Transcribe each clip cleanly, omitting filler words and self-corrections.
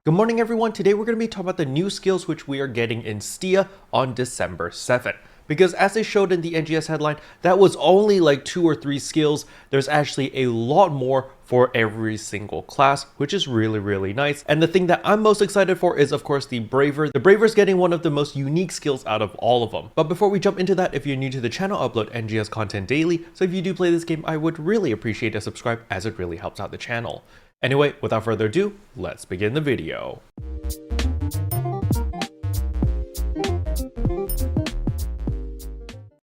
Good morning everyone, today we're going to be talking about the new skills which we are getting in STIA on December 7th. Because as they showed in the NGS headline, that was only like 2 or 3 skills. There's actually a lot more for every single class, which is really nice. And the thing that I'm most excited for is of course the Braver. The Braver is getting one of the most unique skills out of all of them. But before we jump into that, if you're new to the channel, I upload NGS content daily. So if you do play this game, I would really appreciate a subscribe as it really helps out the channel. Anyway, without further ado, let's begin the video.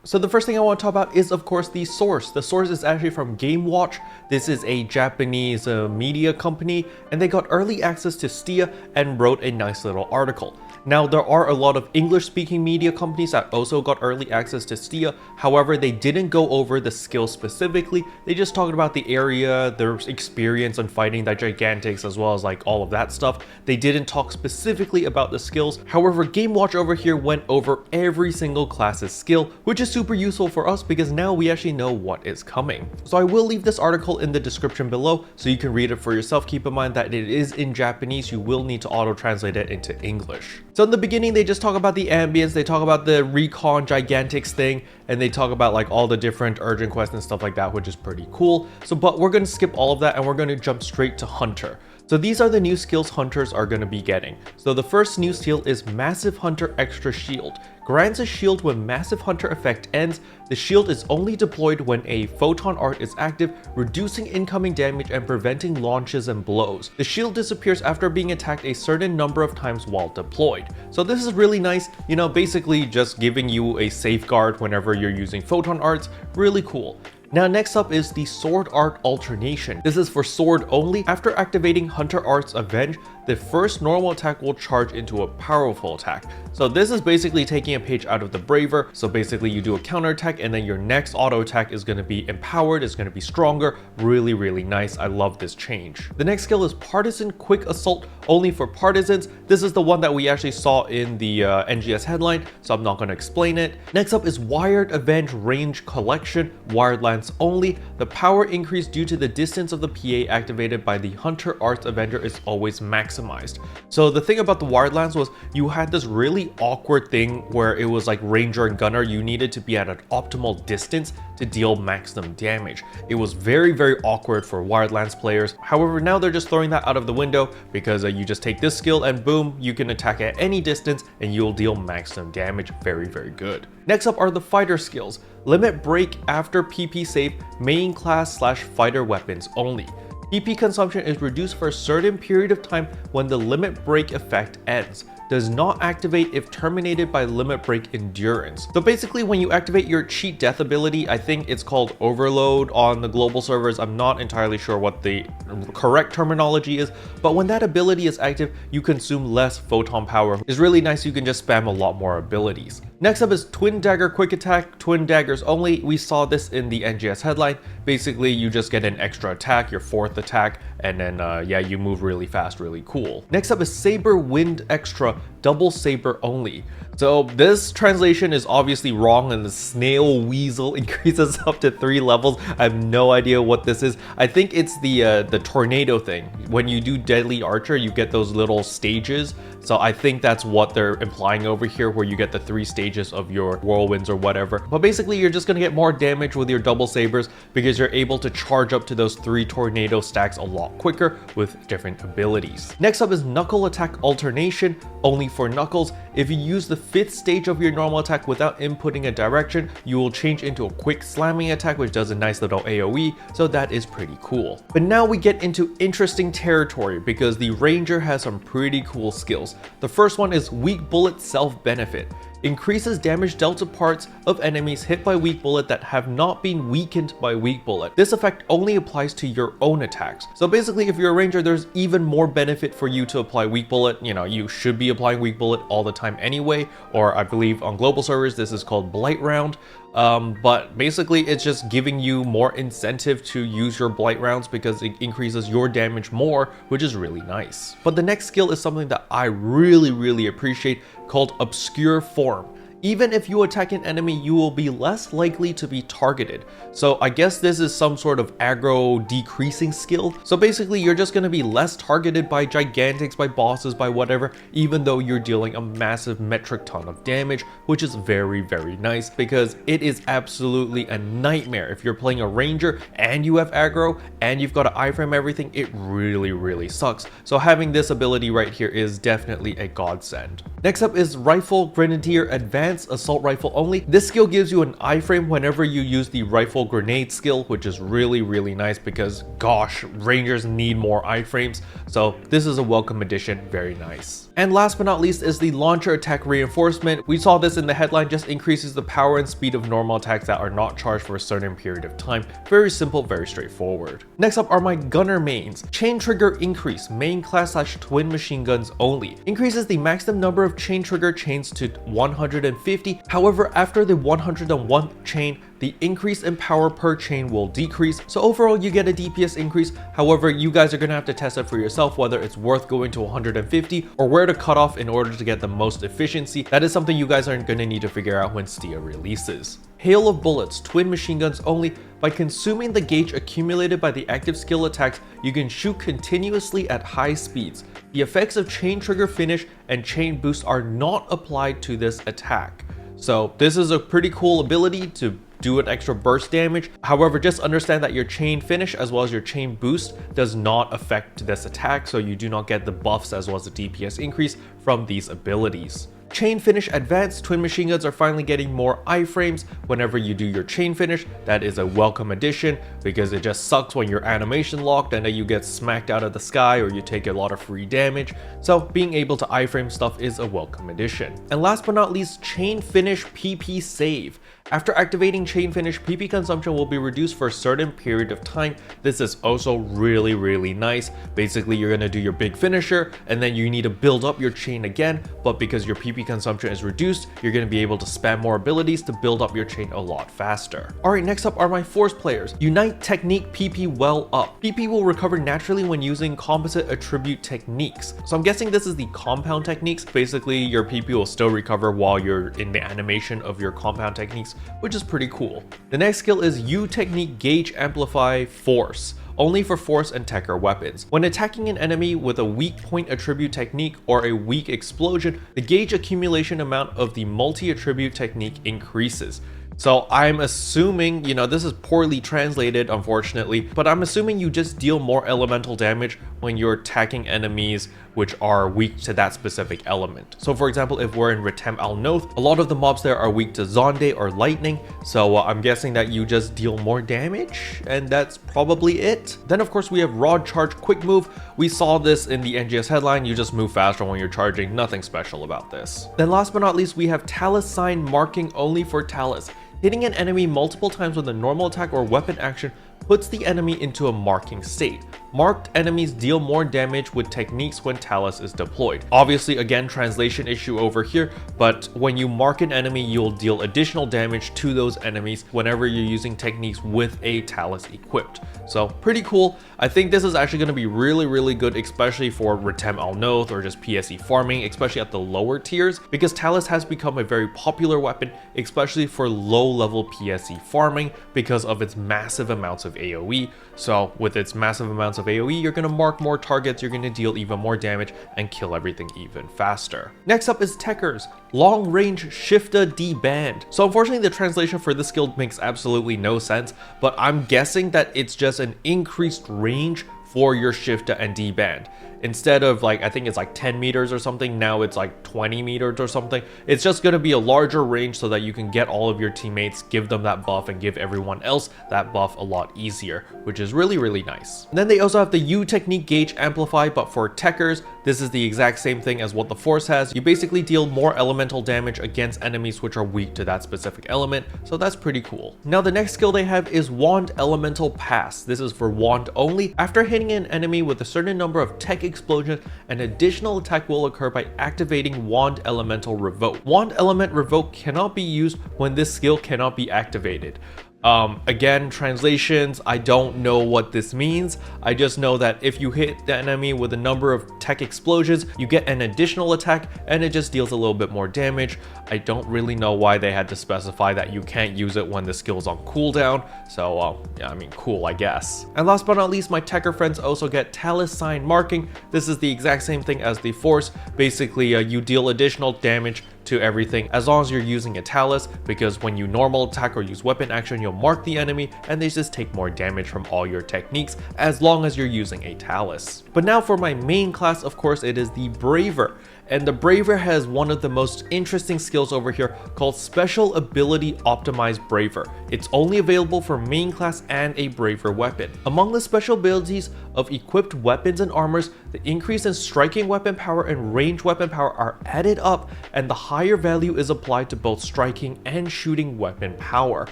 So the first thing I want to talk about is of course the source. The source is actually from GameWatch. This is a Japanese media company, and they got early access to STIA and wrote a nice little article. Now there are a lot of English speaking media companies that also got early access to STIA. However, they didn't go over the skills specifically. They just talked about the area, their experience on fighting the Gigantics, as well as like all of that stuff. They didn't talk specifically about the skills. However, GameWatch over here went over every single class's skill, which is super useful for us because now we actually know what is coming. So I will leave this article in the description below so you can read it for yourself. Keep in mind that it is in Japanese. You will need to auto-translate it into English. So in the beginning, they just talk about the ambience, they talk about the recon Gigantics thing, and they talk about like all the different urgent quests and stuff like that, which is pretty cool. So, but we're going to skip all of that and we're going to jump straight to Hunter. So these are the new skills hunters are going to be getting. So the first new skill is Massive Hunter Extra Shield. Grants a shield when Massive Hunter effect ends. The shield is only deployed when a photon art is active, reducing incoming damage and preventing launches and blows. The shield disappears after being attacked a certain number of times while deployed. So this is really nice, you know, basically just giving you a safeguard whenever you're using photon arts. Really cool. Now next up is the Sword Art Alternation. This is for sword only. After activating Hunter Art's Avenge, the first normal attack will charge into a powerful attack. So this is basically taking a page out of the Braver. So basically you do a counter attack and then your next auto attack is going to be empowered, it's going to be stronger. Really nice. I love this change. The next skill is Partisan Quick Assault, only for partisans. This is the one that we actually saw in the NGS headline, so I'm not going to explain it. Next up is Wired Avenge Range Collection, Wired Lance only. The power increase due to the distance of the PA activated by the Hunter Arts Avenger is always maximized. So the thing about the Wired Lance was you had this really awkward thing where it was like Ranger and Gunner. You needed to be at an optimal distance to deal maximum damage. It was very awkward for Wired Lance players. However, now they're just throwing that out of the window because you just take this skill and boom, you can attack at any distance and you'll deal maximum damage. Very good. Next up are the fighter skills. Limit break after PP save, main class / fighter weapons only. PP consumption is reduced for a certain period of time when the limit break effect ends. Does not activate if terminated by limit break endurance. So basically when you activate your cheat death ability, I think it's called overload on the global servers. I'm not entirely sure what the correct terminology is, but when that ability is active, you consume less photon power. It's really nice. You can just spam a lot more abilities. Next up is Twin Dagger Quick Attack, Twin Daggers only. We saw this in the NGS headline. Basically, you just get an extra attack, your 4th attack, and then yeah, you move really fast, really cool. Next up is Saber Wind Extra, Double Saber only. So this translation is obviously wrong and the snail weasel increases up to 3 levels. I have no idea what this is. I think it's the tornado thing. When you do Deadly Archer, you get those little stages. So I think that's what they're implying over here, where you get the 3 stages of your whirlwinds or whatever. But basically you're just going to get more damage with your double sabers because you're able to charge up to those 3 tornado stacks a lot quicker with different abilities. Next up is Knuckle Attack Alternation, only for Knuckles. If you use the 5th stage of your normal attack without inputting a direction, you will change into a quick slamming attack, which does a nice little AoE, so that is pretty cool. But now we get into interesting territory because the Ranger has some pretty cool skills. The first one is Weak Bullet Self-Benefit. Increases damage dealt to parts of enemies hit by weak bullet that have not been weakened by weak bullet. This effect only applies to your own attacks. So basically, if you're a ranger, there's even more benefit for you to apply weak bullet. You know, you should be applying weak bullet all the time anyway, or I believe on global servers, this is called Blight Round. But basically it's just giving you more incentive to use your blight rounds because it increases your damage more, which is really nice. But the next skill is something that I really appreciate, called Obscure Form. Even if you attack an enemy, you will be less likely to be targeted. So I guess this is some sort of aggro decreasing skill. So basically you're just going to be less targeted by gigantics, by bosses, by whatever, even though you're dealing a massive metric ton of damage, which is very, very nice because it is absolutely a nightmare. If you're playing a ranger and you have aggro and you've got to iframe everything, it really, really sucks. So having this ability right here is definitely a godsend. Next up is Rifle Grenadier Advanced Assault Rifle only. This skill gives you an iframe whenever you use the Rifle Grenade skill, which is really, really nice because gosh, rangers need more iframes. So this is a welcome addition, very nice. And last but not least is the Launcher Attack Reinforcement. We saw this in the headline, just increases the power and speed of normal attacks that are not charged for a certain period of time. Very simple, very straightforward. Next up are my Gunner mains. Chain Trigger Increase, main class / twin machine guns only. Increases the maximum number of chain trigger chains to 150. However, after the 101th chain, the increase in power per chain will decrease. So overall, you get a DPS increase. However, you guys are going to have to test it for yourself, whether it's worth going to 150 or where to cut off in order to get the most efficiency. That is something you guys are going to need to figure out when Stia releases. Hail of Bullets, twin machine guns only. By consuming the gauge accumulated by the active skill attacks, you can shoot continuously at high speeds. The effects of chain trigger finish and chain boost are not applied to this attack. So this is a pretty cool ability to do an extra burst damage. However, just understand that your chain finish as well as your chain boost does not affect this attack, so you do not get the buffs as well as the DPS increase from these abilities. Chain Finish Advanced twin machine guns are finally getting more iframes whenever you do your chain finish. That is a welcome addition because it just sucks when you're animation locked and then you get smacked out of the sky or you take a lot of free damage. So being able to iframe stuff is a welcome addition. And last but not least, Chain Finish PP Save. After activating Chain Finish, PP consumption will be reduced for a certain period of time. This is also really, really nice. Basically, you're going to do your big finisher and then you need to build up your chain again, but because your PP consumption is reduced, you're going to be able to spam more abilities to build up your chain a lot faster. Alright, next up are my Force players. Unite Technique PP Well Up. PP will recover naturally when using composite attribute techniques. So I'm guessing this is the compound techniques. Basically, your PP will still recover while you're in the animation of your compound techniques, which is pretty cool. The next skill is U Technique Gauge Amplify Force, only for Force and Tecter weapons. When attacking an enemy with a weak point attribute technique or a weak explosion, the gauge accumulation amount of the multi-attribute technique increases. So I'm assuming, this is poorly translated, unfortunately, but I'm assuming you just deal more elemental damage when you're attacking enemies which are weak to that specific element. So for example, if we're in Retem Al Noth, a lot of the mobs there are weak to Zonde or lightning. So I'm guessing that you just deal more damage, and that's probably it. Then of course we have Rod Charge Quick Move. We saw this in the NGS headline. You just move faster when you're charging, nothing special about this. Then last but not least, we have Talus Sign Marking only for Talus. Hitting an enemy multiple times with a normal attack or weapon action puts the enemy into a marking state. Marked enemies deal more damage with techniques when Talus is deployed. Obviously, again, translation issue over here, but when you mark an enemy, you'll deal additional damage to those enemies whenever you're using techniques with a Talus equipped. So pretty cool. I think this is actually going to be really, really good, especially for Retem Al Noth or just PSE farming, especially at the lower tiers, because Talus has become a very popular weapon, especially for low-level PSE farming because of its massive amounts of AoE. So with its massive amounts of AoE, you're going to mark more targets, you're going to deal even more damage and kill everything even faster. Next up is Tecter's Long Range Shifta Deband. So unfortunately the translation for this skill makes absolutely no sense, but I'm guessing that it's just an increased range for your Shifta and Deband. Instead of I think it's 10 meters or something, now it's 20 meters or something. It's just going to be a larger range so that you can get all of your teammates, give them that buff, and give everyone else that buff a lot easier, which is really, really nice. And then they also have the U Technique Gauge Amplify, but for Techers, this is the exact same thing as what the Force has. You basically deal more elemental damage against enemies which are weak to that specific element, so that's pretty cool. Now the next skill they have is Wand Elemental Pass. This is for Wand only. After hitting an enemy with a certain number of tech explosions, an additional attack will occur by activating Wand Elemental Revoke. Wand Element Revoke cannot be used when this skill cannot be activated. Again, translations, I don't know what this means. I just know that if you hit the enemy with a number of tech explosions, you get an additional attack and it just deals a little bit more damage. I don't really know why they had to specify that you can't use it when the skill is on cooldown. So yeah, I mean, cool, I guess. And last but not least, my Techer friends also get Talus Sign Marking. This is the exact same thing as the Force. Basically, you deal additional damage to everything as long as you're using a talus, because when you normal attack or use weapon action, you'll mark the enemy and they just take more damage from all your techniques as long as you're using a talus. But now for my main class, of course, it is the Braver. And the Braver has one of the most interesting skills over here called Special Ability Optimized Braver. It's only available for main class and a Braver weapon. Among the special abilities of equipped weapons and armors, the increase in striking weapon power and range weapon power are added up, and the higher value is applied to both striking and shooting weapon power.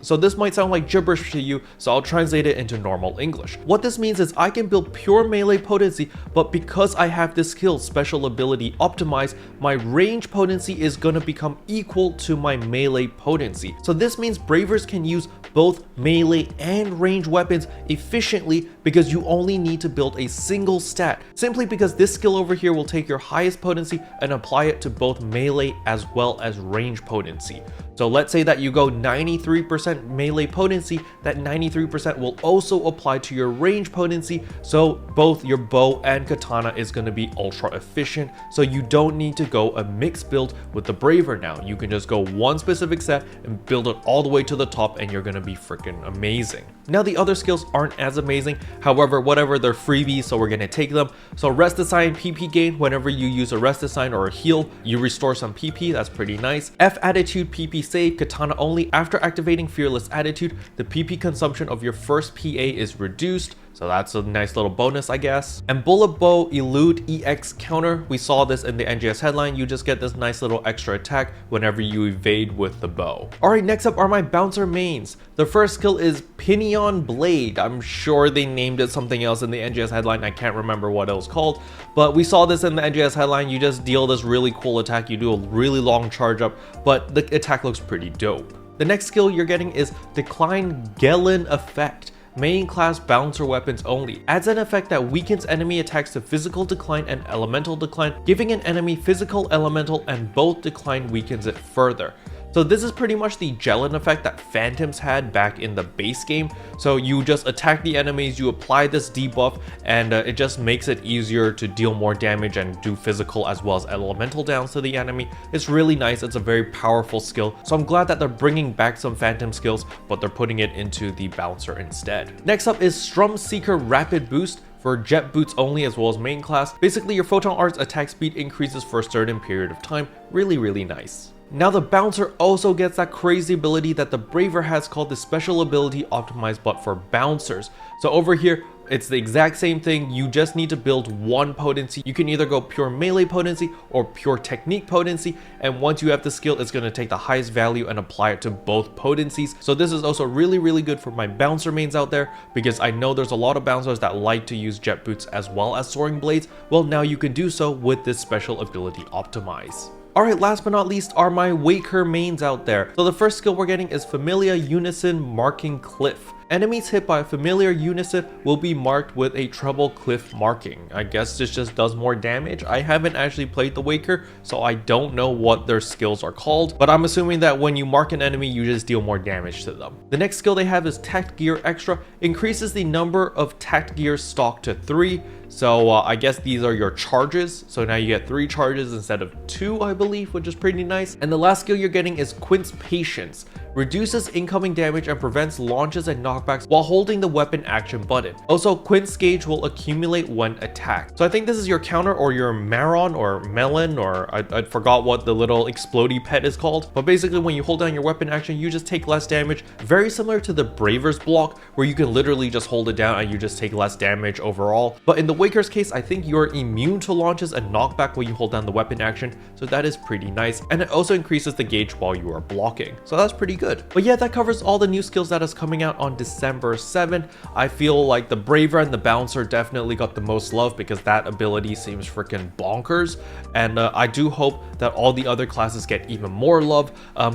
So this might sound like gibberish to you, so I'll translate it into normal English. What this means is I can build pure melee potency, but because I have this skill, Special Ability Optimized, my range potency is going to become equal to my melee potency. So this means Bravers can use both melee and range weapons efficiently because you only need to build a single stat, simply because this skill over here will take your highest potency and apply it to both melee as well as range potency. So let's say that you go 93% melee potency, that 93% will also apply to your range potency, so both your bow and katana is going to be ultra efficient, so you don't need to go a mixed build with the Braver now. You can just go one specific set and build it all the way to the top and you're going to be freaking amazing. Now the other skills aren't as amazing, however, whatever, they're freebies, so we're going to take them. So Rest Assign PP gain, whenever you use a Rest Assign or a heal, you restore some PP, that's pretty nice. F Attitude PP save, katana only. After activating Fearless Attitude, the PP consumption of your first PA is reduced. So that's a nice little bonus, I guess. And Bullet Bow Elude EX counter. We saw this in the NGS headline. You just get this nice little extra attack whenever you evade with the bow. Alright, next up are my bouncer mains. The first skill is Pinion Blade. I'm sure they named it something else in the NGS headline. I can't remember what it was called. But we saw this in the NGS headline. You just deal this really cool attack. You do a really long charge up, but the attack looks pretty dope. The next skill you're getting is Decline Gelen Effect. Main class bouncer weapons only. Adds an effect that weakens enemy attacks to physical decline and elemental decline, giving an enemy physical, elemental, and both decline weakens it further. So this is pretty much the Gelen effect that Phantoms had back in the base game. So you just attack the enemies, you apply this debuff, and it just makes it easier to deal more damage and do physical as well as elemental downs to the enemy. It's really nice, it's a very powerful skill. So I'm glad that they're bringing back some Phantom skills, but they're putting it into the bouncer instead. Next up is Strum Seeker Rapid Boost. For jet boots only as well as main class. Basically your Photon Art's attack speed increases for a certain period of time. Really nice. Now the bouncer also gets that crazy ability that the Braver has called the Special Ability Optimized but for bouncers. So over here, it's the exact same thing, you just need to build one potency. You can either go pure melee potency or pure technique potency, and once you have the skill, it's going to take the highest value and apply it to both potencies. So this is also really good for my bouncer mains out there, because I know there's a lot of bouncers that like to use jet boots as well as soaring blades. Well, now you can do so with this Special Ability Optimize. Alright, last but not least are my Waker mains out there. So the first skill we're getting is Familiar Unison Marking Cliff. Enemies hit by a familiar unison will be marked with a treble cliff marking. I guess this just does more damage. I haven't actually played the Waker, so I don't know what their skills are called, but I'm assuming that when you mark an enemy, you just deal more damage to them. The next skill they have is Tact Gear Extra. Increases the number of tact gears stock to 3. So I guess these are your charges. So now you get 3 charges instead of 2, I believe, which is pretty nice. And the last skill you're getting is Quint's Patience. Reduces incoming damage and prevents launches and knockbacks while holding the weapon action button. Also, Quint's gauge will accumulate when attacked. So I think this is your counter or your Maron or Melon, or I forgot what the little explodey pet is called. But basically when you hold down your weapon action, you just take less damage. Very similar to the Braver's block, where you can literally just hold it down and you just take less damage overall. But in the Waker's case, I think you're immune to launches and knockback when you hold down the weapon action. So that is pretty nice. And it also increases the gauge while you are blocking. So that's pretty good. But yeah, that covers all the new skills that is coming out on December 7th. I feel like the Braver and the Bouncer definitely got the most love because that ability seems freaking bonkers, and I do hope that all the other classes get even more love.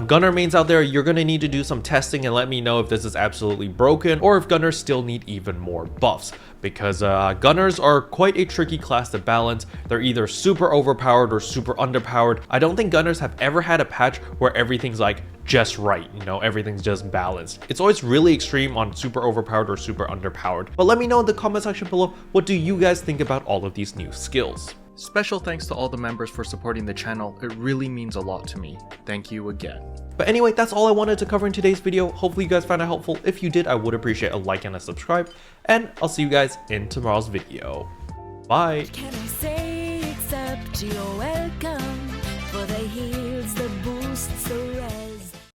Gunner mains out there, you're gonna need to do some testing and let me know if this is absolutely broken or if Gunners still need even more buffs, because Gunners are quite a tricky class to balance. They're either super overpowered or super underpowered. I don't think Gunners have ever had a patch where everything's like just right, you know, everything's just balanced. It's always really extreme on super overpowered or super underpowered. But let me know in the comment section below, what do you guys think about all of these new skills? Special thanks to all the members for supporting the channel. It really means a lot to me. Thank you again. But anyway, that's all I wanted to cover in today's video. Hopefully you guys found it helpful. If you did, I would appreciate a like and a subscribe. And I'll see you guys in tomorrow's video. Bye! Can I say except your way?